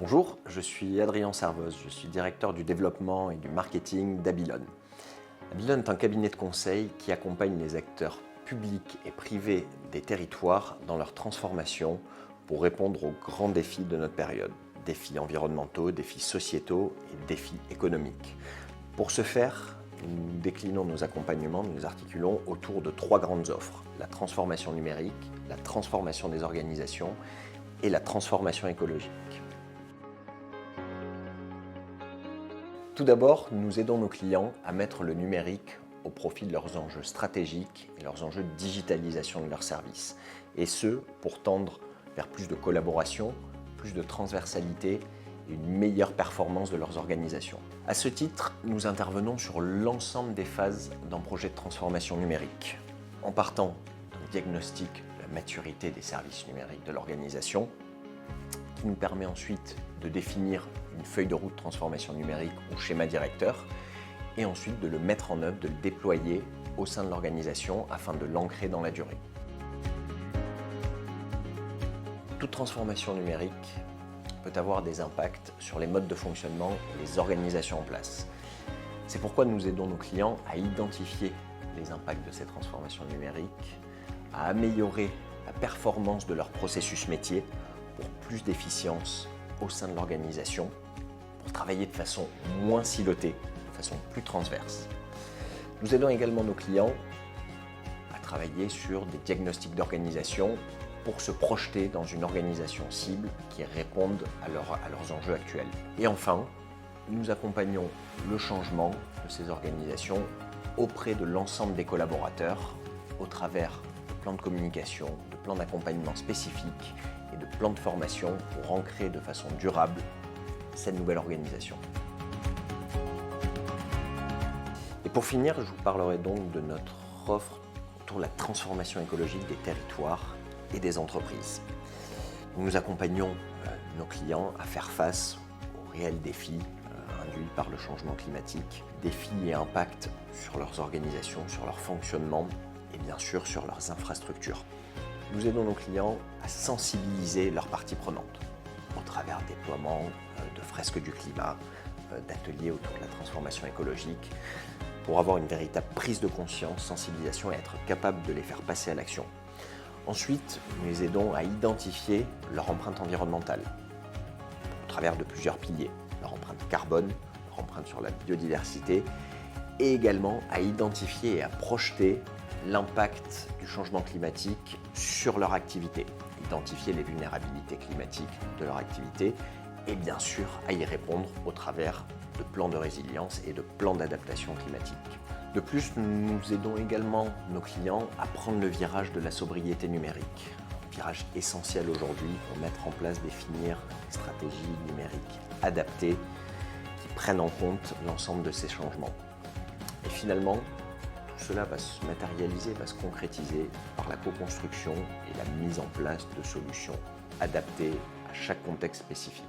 Bonjour, je suis Adrien Servoz, je suis directeur du développement et du marketing d'Abilon. Abilon est un cabinet de conseil qui accompagne les acteurs publics et privés des territoires dans leur transformation pour répondre aux grands défis de notre période. Défis environnementaux, défis sociétaux et défis économiques. Pour ce faire, nous déclinons nos accompagnements, nous les articulons autour de 3 grandes offres. La transformation numérique, la transformation des organisations et la transformation écologique. Tout d'abord, nous aidons nos clients à mettre le numérique au profit de leurs enjeux stratégiques et leurs enjeux de digitalisation de leurs services. Et ce, pour tendre vers plus de collaboration, plus de transversalité et une meilleure performance de leurs organisations. À ce titre, nous intervenons sur l'ensemble des phases d'un projet de transformation numérique, en partant d'un diagnostic de la maturité des services numériques de l'organisation, qui nous permet ensuite de définir une feuille de route de transformation numérique ou schéma directeur, et ensuite de le mettre en œuvre, de le déployer au sein de l'organisation afin de l'ancrer dans la durée. Toute transformation numérique peut avoir des impacts sur les modes de fonctionnement et les organisations en place. C'est pourquoi nous aidons nos clients à identifier les impacts de ces transformations numériques, à améliorer la performance de leur processus métier pour plus d'efficience au sein de l'organisation, pour travailler de façon moins silotée, de façon plus transverse. Nous aidons également nos clients à travailler sur des diagnostics d'organisation pour se projeter dans une organisation cible qui réponde à leurs enjeux actuels. Et enfin, nous accompagnons le changement de ces organisations auprès de l'ensemble des collaborateurs au travers de plans de communication, de plans d'accompagnement spécifiques et de plans de formation pour ancrer de façon durable cette nouvelle organisation. Et pour finir, je vous parlerai donc de notre offre autour de la transformation écologique des territoires et des entreprises. Nous accompagnons nos clients à faire face aux réels défis induits par le changement climatique, défis et impacts sur leurs organisations, sur leur fonctionnement et bien sûr sur leurs infrastructures. Nous aidons nos clients à sensibiliser leurs parties prenantes au travers des déploiements de fresques du climat, d'ateliers autour de la transformation écologique, pour avoir une véritable prise de conscience, sensibilisation et être capable de les faire passer à l'action. Ensuite, nous les aidons à identifier leur empreinte environnementale au travers de plusieurs piliers, leur empreinte carbone, leur empreinte sur la biodiversité, et également à identifier et à projeter l'impact du changement climatique sur leur activité, identifier les vulnérabilités climatiques de leur activité et bien sûr à y répondre au travers de plans de résilience et de plans d'adaptation climatique. De plus, nous aidons également nos clients à prendre le virage de la sobriété numérique, un virage essentiel aujourd'hui pour mettre en place, définir des stratégies numériques adaptées qui prennent en compte l'ensemble de ces changements. Et finalement, tout cela va se matérialiser, va se concrétiser par la co-construction et la mise en place de solutions adaptées à chaque contexte spécifique.